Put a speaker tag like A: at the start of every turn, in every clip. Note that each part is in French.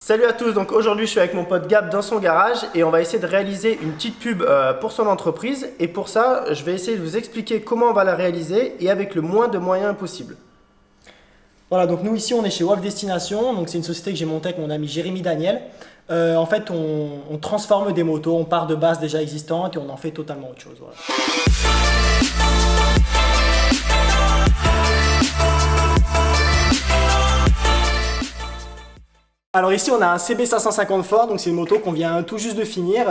A: Salut à tous, donc aujourd'hui je suis avec mon pote Gab dans son garage et on va essayer de réaliser une petite pub pour son entreprise et pour ça je vais essayer de vous expliquer comment on va la réaliser et avec le moins de moyens possible.
B: Voilà, donc nous ici on est chez Wolf Destination, donc c'est une société que j'ai montée avec mon ami Jérémy Daniel. En fait on transforme des motos, on part de bases déjà existantes et on en fait totalement autre chose. Voilà. Alors ici on a un CB550 Ford, donc c'est une moto qu'on vient tout juste de finir,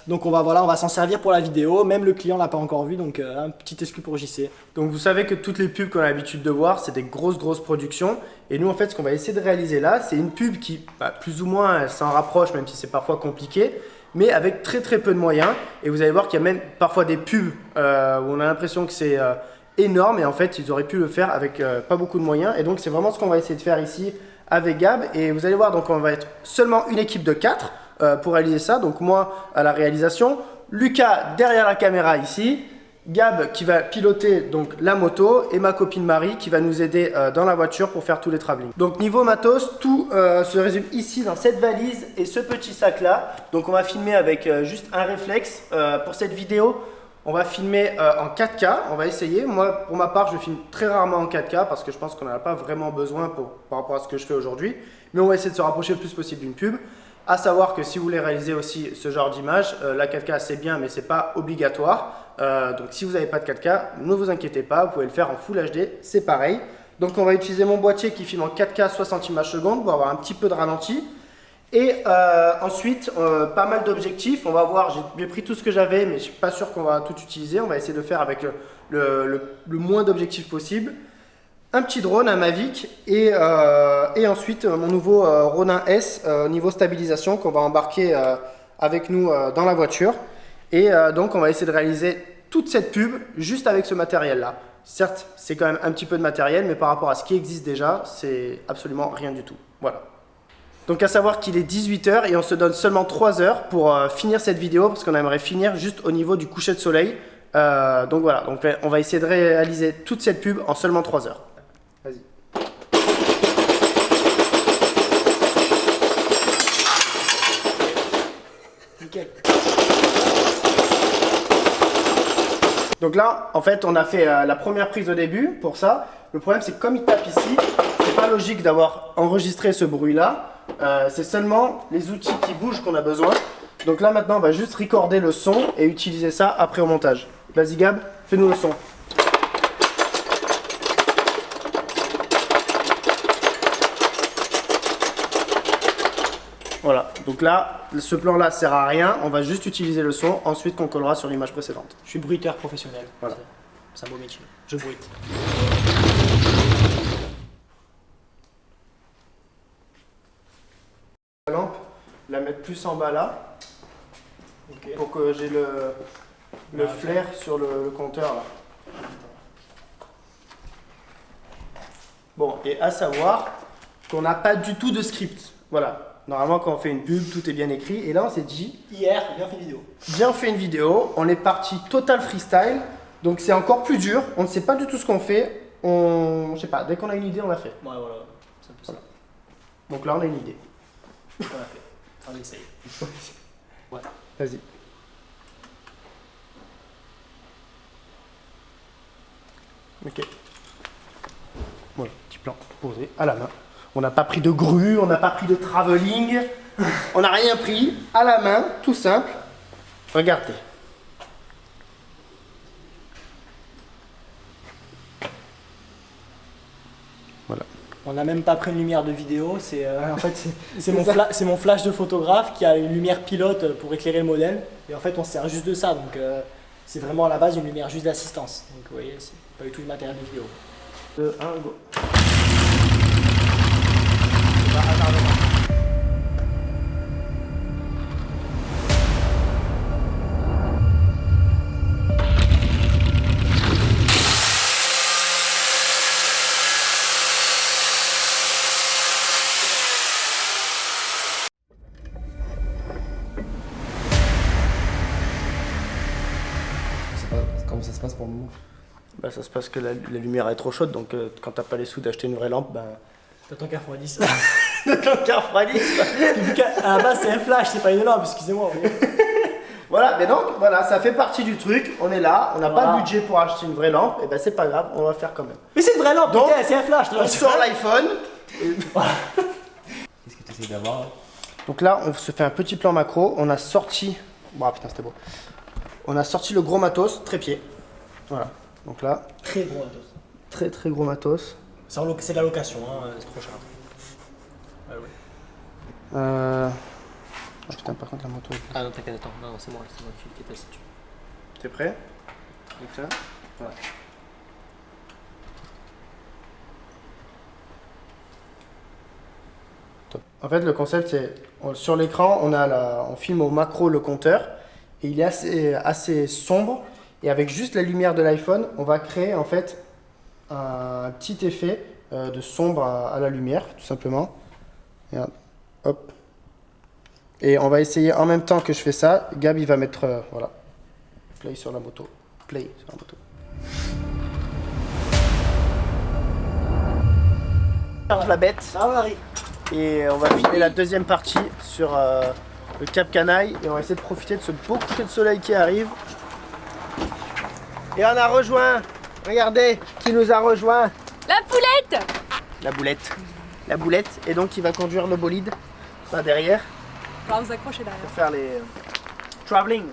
B: donc on va s'en servir pour la vidéo, même le client l'a pas encore vu, donc un petit exclu pour JC.
A: Donc vous savez que toutes les pubs qu'on a l'habitude de voir c'est des grosses productions et nous en fait ce qu'on va essayer de réaliser là c'est une pub qui plus ou moins elle s'en rapproche même si c'est parfois compliqué mais avec très peu de moyens et vous allez voir qu'il y a même parfois des pubs où on a l'impression que c'est énorme et en fait ils auraient pu le faire avec pas beaucoup de moyens et donc c'est vraiment ce qu'on va essayer de faire ici avec Gab et vous allez voir donc on va être seulement une équipe de 4 pour réaliser ça, donc moi à la réalisation, Lucas derrière la caméra ici, Gab qui va piloter donc la moto et ma copine Marie qui va nous aider dans la voiture pour faire tous les travelling. Donc niveau matos, tout se résume ici dans cette valise et ce petit sac là, donc on va filmer avec juste un réflexe pour cette vidéo. On va filmer en 4K, on va essayer. Moi, pour ma part, je filme très rarement en 4K parce que je pense qu'on n'en a pas vraiment besoin par rapport à ce que je fais aujourd'hui. Mais on va essayer de se rapprocher le plus possible d'une pub. À savoir que si vous voulez réaliser aussi ce genre d'image, la 4K c'est bien, mais c'est pas obligatoire. Donc si vous n'avez pas de 4K, ne vous inquiétez pas, vous pouvez le faire en Full HD, c'est pareil. Donc on va utiliser mon boîtier qui filme en 4K 60 images secondes pour avoir un petit peu de ralenti. Et ensuite, pas mal d'objectifs. On va voir, j'ai pris tout ce que j'avais, mais je ne suis pas sûr qu'on va tout utiliser. On va essayer de faire avec le moins d'objectifs possible. Un petit drone, un Mavic, et ensuite mon nouveau Ronin S niveau stabilisation qu'on va embarquer avec nous dans la voiture. Et donc, on va essayer de réaliser toute cette pub juste avec ce matériel-là. Certes, c'est quand même un petit peu de matériel, mais par rapport à ce qui existe déjà, c'est absolument rien du tout. Voilà. Donc à savoir qu'il est 18 h et on se donne seulement 3 heures pour finir cette vidéo parce qu'on aimerait finir juste au niveau du coucher de soleil. Donc voilà, donc on va essayer de réaliser toute cette pub en seulement 3 heures. Vas-y.
B: Nickel.
A: Donc là, en fait, on a fait la première prise au début pour ça. Le problème, c'est que comme il tape ici, c'est pas logique d'avoir enregistré ce bruit-là. C'est seulement les outils qui bougent qu'on a besoin. Donc là, maintenant, on va juste recorder le son et utiliser ça après au montage. Vas-y, Gab, fais-nous le son. Voilà, donc là, ce plan-là sert à rien. On va juste utiliser le son, ensuite qu'on collera sur l'image précédente.
B: Je suis bruiteur professionnel,
A: Voilà.
B: c'est un beau métier, je bruite.
A: La lampe, la mettre plus en bas là, okay, pour que j'ai le flair sur le compteur là. Bon, et à savoir qu'on n'a pas du tout de script. Voilà. Normalement, quand on fait une pub, tout est bien écrit. Et là, on s'est dit...
B: Hier, bien fait vidéo.
A: Bien fait une vidéo. On est parti total freestyle. Donc, c'est encore plus dur. On ne sait pas du tout ce qu'on fait. Je sais pas, dès qu'on a une idée, on la fait.
B: Ouais, voilà. C'est un peu ça.
A: Donc là, on a une idée.
B: On l'a fait. On essaye.
A: Ouais. Vas-y. Ok. Voilà, petit plan posé à la main. On n'a pas pris de grue, on n'a pas pris de travelling, on n'a rien pris, à la main, tout simple. Regardez. Voilà.
B: On n'a même pas pris une lumière de vidéo, en fait c'est mon flash de photographe qui a une lumière pilote pour éclairer le modèle. Et en fait on se sert juste de ça, donc c'est vraiment à la base une lumière juste d'assistance. Donc vous voyez, c'est pas du tout le matériel de vidéo.
A: 2, 1, go.
C: Comment ça se passe pour le moment?
A: Bah, ça se passe que la lumière est trop chaude, donc quand t'as pas les sous d'acheter une vraie lampe, ben...
B: T'attends qu'à x10.
A: de ton refroidissement.
B: Vu qu'à la base c'est un flash, c'est pas une lampe, excusez-moi.
A: Voilà, mais donc voilà, ça fait partie du truc. On est là, on n'a pas
B: Voilà.
A: le budget pour acheter une vraie lampe, et ben c'est pas grave, on va faire quand même.
B: Mais c'est une vraie lampe,
A: Donc,
B: putain, c'est un flash.
A: On sort l'iPhone.
B: Qu'est-ce que tu essaies d'avoir là?
A: Donc là, on se fait un petit plan macro. On a sorti. Bon, putain, c'était beau. On a sorti le gros matos, trépied. Voilà. Donc là,
B: Très gros matos.
A: très très gros matos.
B: C'est de la location, hein, c'est trop cher. Ah ouais.
A: Ah putain, par contre, la moto.
B: Ah non, t'inquiète, attends, non, c'est moi qui étais assis dessus.
A: T'es prêt? Donc là, voilà. Top. En fait, le concept, c'est sur l'écran, on filme au macro le compteur et il est assez sombre. Et avec juste la lumière de l'iPhone, on va créer en fait un petit effet de sombre à la lumière, tout simplement. Regarde, hop. Et on va essayer en même temps que je fais ça. Gab, il va mettre, voilà, play sur la moto. Play sur la moto. Charge la bête.
B: Ah ouais, Harry.
A: Et on va filmer la deuxième partie sur le Cap Canaille. Et on va essayer de profiter de ce beau coucher de soleil qui arrive. Et on a rejoint, regardez, qui nous a rejoint.
C: La poulette.
A: La boulette. La boulette. Et donc il va conduire le bolide, là derrière,
C: On va vous accrocher derrière.
A: pour faire les traveling.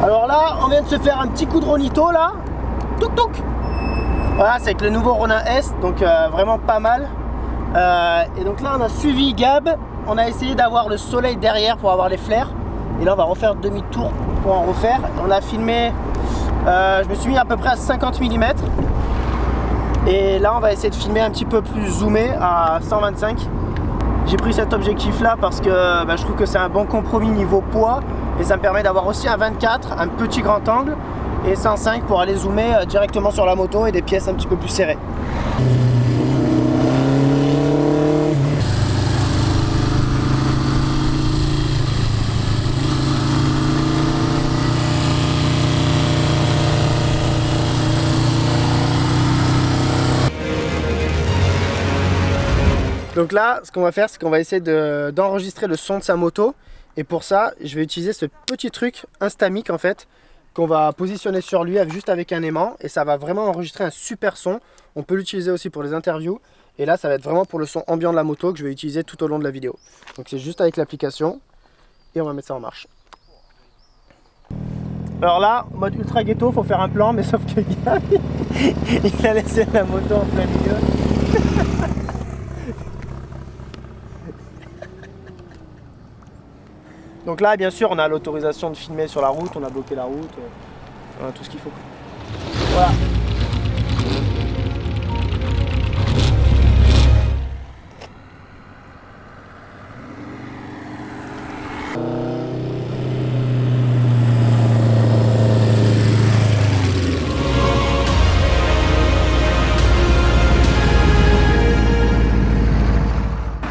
A: Alors là, on vient de se faire un petit coup de ronito là. Touk touk. Voilà, c'est avec le nouveau Ronin S, donc vraiment pas mal. Et donc là, on a suivi Gab. On a essayé d'avoir le soleil derrière pour avoir les flares. Et là, on va refaire demi-tour pour en refaire. On a filmé, je me suis mis à peu près à 50 mm. Et là, on va essayer de filmer un petit peu plus zoomé à 125. J'ai pris cet objectif là parce que je trouve que c'est un bon compromis niveau poids. Et ça me permet d'avoir aussi un 24, un petit grand angle. Et 105 pour aller zoomer directement sur la moto et des pièces un petit peu plus serrées. Donc là, ce qu'on va faire, c'est qu'on va essayer d'enregistrer le son de sa moto. Et pour ça, je vais utiliser ce petit truc Instamic en fait, qu'on va positionner sur lui juste avec un aimant. Et ça va vraiment enregistrer un super son. On peut l'utiliser aussi pour les interviews. Et là, ça va être vraiment pour le son ambiant de la moto que je vais utiliser tout au long de la vidéo. Donc c'est juste avec l'application. Et on va mettre ça en marche. Alors là, mode ultra ghetto, faut faire un plan, mais sauf que Gab, il a laissé la moto en plein milieu. Donc là, bien sûr, on a l'autorisation de filmer sur la route, on a bloqué la route, on a tout ce qu'il faut. Voilà.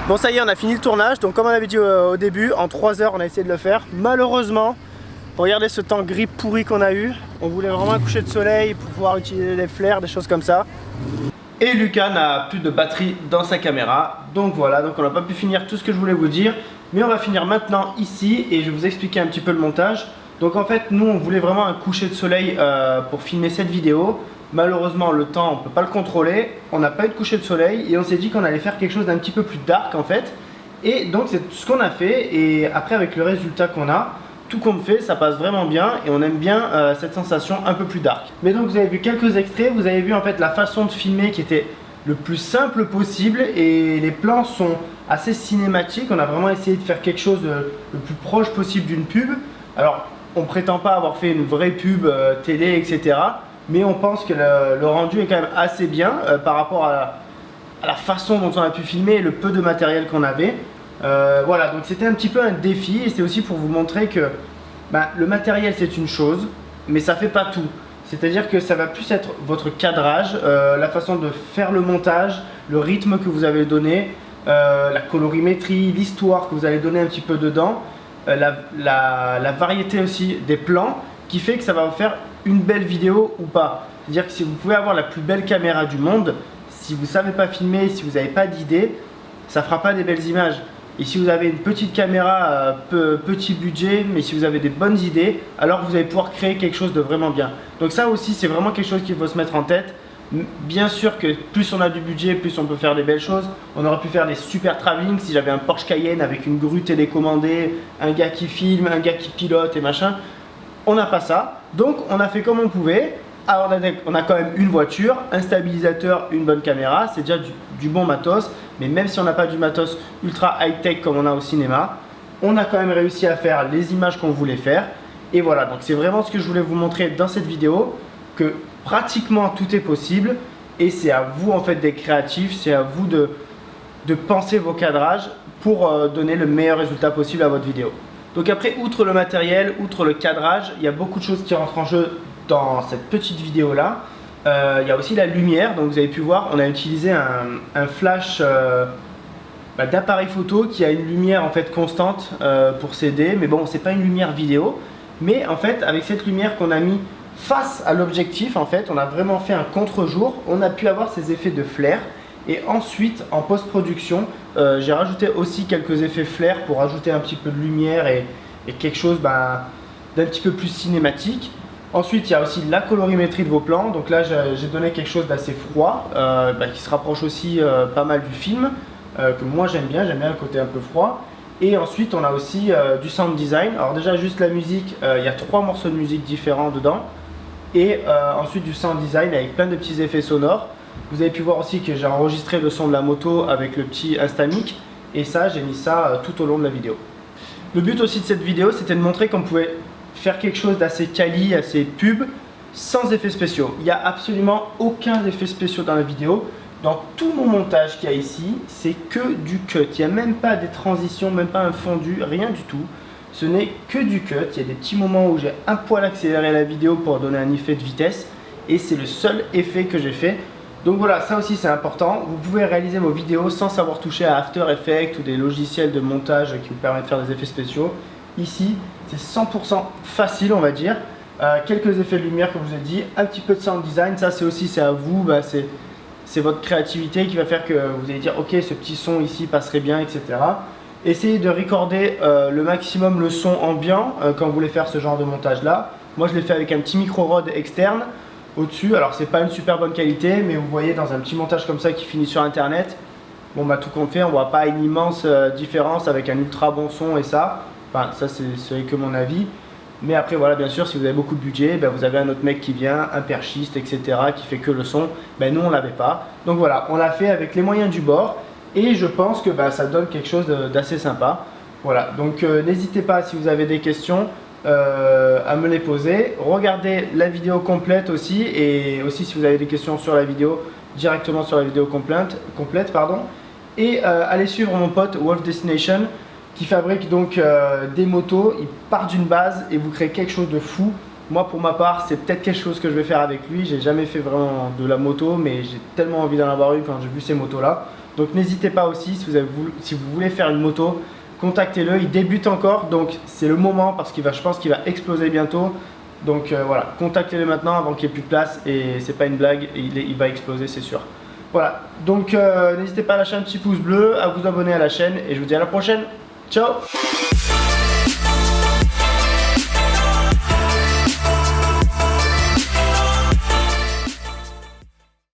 A: Bon, ça y est, on a fini le tournage. Donc comme on avait dit au début, en 3 heures on a essayé de le faire. Malheureusement, regardez ce temps gris pourri qu'on a eu. On voulait vraiment un coucher de soleil pour pouvoir utiliser des flares, des choses comme ça. Et Lucas n'a plus de batterie dans sa caméra. Donc voilà, donc on n'a pas pu finir tout ce que je voulais vous dire. Mais on va finir maintenant ici et je vais vous expliquer un petit peu le montage. Donc en fait, nous on voulait vraiment un coucher de soleil pour filmer cette vidéo. Malheureusement, le temps, on ne peut pas le contrôler. On n'a pas eu de coucher de soleil et on s'est dit qu'on allait faire quelque chose d'un petit peu plus dark en fait. Et donc c'est ce qu'on a fait. Et après, avec le résultat qu'on a, tout compte fait, ça passe vraiment bien et on aime bien cette sensation un peu plus dark. Mais donc vous avez vu quelques extraits, vous avez vu en fait la façon de filmer qui était le plus simple possible et les plans sont assez cinématiques. On a vraiment essayé de faire quelque chose le plus proche possible d'une pub. Alors on prétend pas avoir fait une vraie pub télé, etc. Mais on pense que le rendu est quand même assez bien par rapport à la façon dont on a pu filmer et le peu de matériel qu'on avait. Voilà, donc c'était un petit peu un défi et c'est aussi pour vous montrer que le matériel c'est une chose, mais ça fait pas tout. C'est-à-dire que ça va plus être votre cadrage, la façon de faire le montage, le rythme que vous avez donné, la colorimétrie, l'histoire que vous allez donner un petit peu dedans, la variété aussi des plans qui fait que ça va vous faire une belle vidéo ou pas. C'est-à-dire que si vous pouvez avoir la plus belle caméra du monde, si vous ne savez pas filmer, si vous n'avez pas d'idée, ça ne fera pas des belles images. Et si vous avez une petite caméra, petit budget, mais si vous avez des bonnes idées, alors vous allez pouvoir créer quelque chose de vraiment bien. Donc ça aussi, c'est vraiment quelque chose qu'il faut se mettre en tête. Bien sûr que plus on a du budget, plus on peut faire des belles choses. On aurait pu faire des super travelling si j'avais un Porsche Cayenne avec une grue télécommandée, un gars qui filme, un gars qui pilote et machin. On n'a pas ça, donc on a fait comme on pouvait. Alors on a quand même une voiture, un stabilisateur, une bonne caméra, c'est déjà du bon matos. Mais même si on n'a pas du matos ultra high-tech comme on a au cinéma, on a quand même réussi à faire les images qu'on voulait faire. Et voilà, donc c'est vraiment ce que je voulais vous montrer dans cette vidéo, que pratiquement tout est possible. Et c'est à vous en fait d'être créatif, c'est à vous de penser vos cadrages pour donner le meilleur résultat possible à votre vidéo. Donc après, outre le matériel, outre le cadrage, il y a beaucoup de choses qui rentrent en jeu dans cette petite vidéo là. Il y a aussi la lumière, donc vous avez pu voir, on a utilisé un flash d'appareil photo qui a une lumière en fait constante pour s'aider, mais bon, c'est pas une lumière vidéo, mais en fait avec cette lumière qu'on a mis face à l'objectif, en fait on a vraiment fait un contre-jour, on a pu avoir ces effets de flair. Et ensuite en post-production, j'ai rajouté aussi quelques effets flair pour ajouter un petit peu de lumière et quelque chose d'un petit peu plus cinématique. Ensuite, il y a aussi la colorimétrie de vos plans. Donc là, j'ai donné quelque chose d'assez froid, qui se rapproche aussi pas mal du film, que moi j'aime bien le côté un peu froid. Et ensuite, on a aussi du sound design. Alors déjà, juste la musique, il y a 3 morceaux de musique différents dedans. Et ensuite du sound design avec plein de petits effets sonores. Vous avez pu voir aussi que j'ai enregistré le son de la moto avec le petit Instamic. Et ça, j'ai mis ça tout au long de la vidéo. Le but aussi de cette vidéo, c'était de montrer qu'on pouvait faire quelque chose d'assez quali, assez pub, sans effets spéciaux. Il n'y a absolument aucun effet spéciaux dans la vidéo. Dans tout mon montage qu'il y a ici, c'est que du cut. Il n'y a même pas des transitions, même pas un fondu, rien du tout. Ce n'est que du cut. Il y a des petits moments où j'ai un poil accéléré la vidéo pour donner un effet de vitesse. Et c'est le seul effet que j'ai fait. Donc voilà, ça aussi c'est important. Vous pouvez réaliser vos vidéos sans savoir toucher à After Effects ou des logiciels de montage qui vous permettent de faire des effets spéciaux. Ici, c'est 100% facile, on va dire. Quelques effets de lumière, comme je vous ai dit, un petit peu de sound design. Ça, c'est à vous. C'est votre créativité qui va faire que vous allez dire, ok, ce petit son ici passerait bien, etc. Essayez de recorder le maximum le son ambiant quand vous voulez faire ce genre de montage-là. Moi, je l'ai fait avec un petit micro Rode externe au-dessus. Alors, c'est pas une super bonne qualité, mais vous voyez, dans un petit montage comme ça qui finit sur Internet, bon, bah, tout compte fait, on voit pas une immense différence avec un ultra bon son et ça. Enfin, ça c'est que mon avis. Mais après, voilà, bien sûr, si vous avez beaucoup de budget, vous avez un autre mec qui vient, un perchiste, etc., qui fait que le son. Nous, on l'avait pas. Donc voilà, on l'a fait avec les moyens du bord. Et je pense que ça donne quelque chose d'assez sympa. Voilà, donc n'hésitez pas, si vous avez des questions, à me les poser. Regardez la vidéo complète aussi. Et aussi, si vous avez des questions sur la vidéo, directement sur la vidéo complète. Et allez suivre mon pote Wolf Destination, qui fabrique donc des motos. Il part d'une base et vous crée quelque chose de fou. Moi, pour ma part, c'est peut-être quelque chose que je vais faire avec lui. J'ai jamais fait vraiment de la moto, mais j'ai tellement envie d'en avoir une quand j'ai vu ces motos là. Donc n'hésitez pas aussi, si vous voulez faire une moto, contactez-le. Il débute encore, donc c'est le moment parce je pense qu'il va exploser bientôt. Donc voilà, contactez-le maintenant avant qu'il n'y ait plus de place. Et c'est pas une blague, il va exploser, c'est sûr. Voilà, donc n'hésitez pas à lâcher un petit pouce bleu, à vous abonner à la chaîne et je vous dis à la prochaine. Ciao!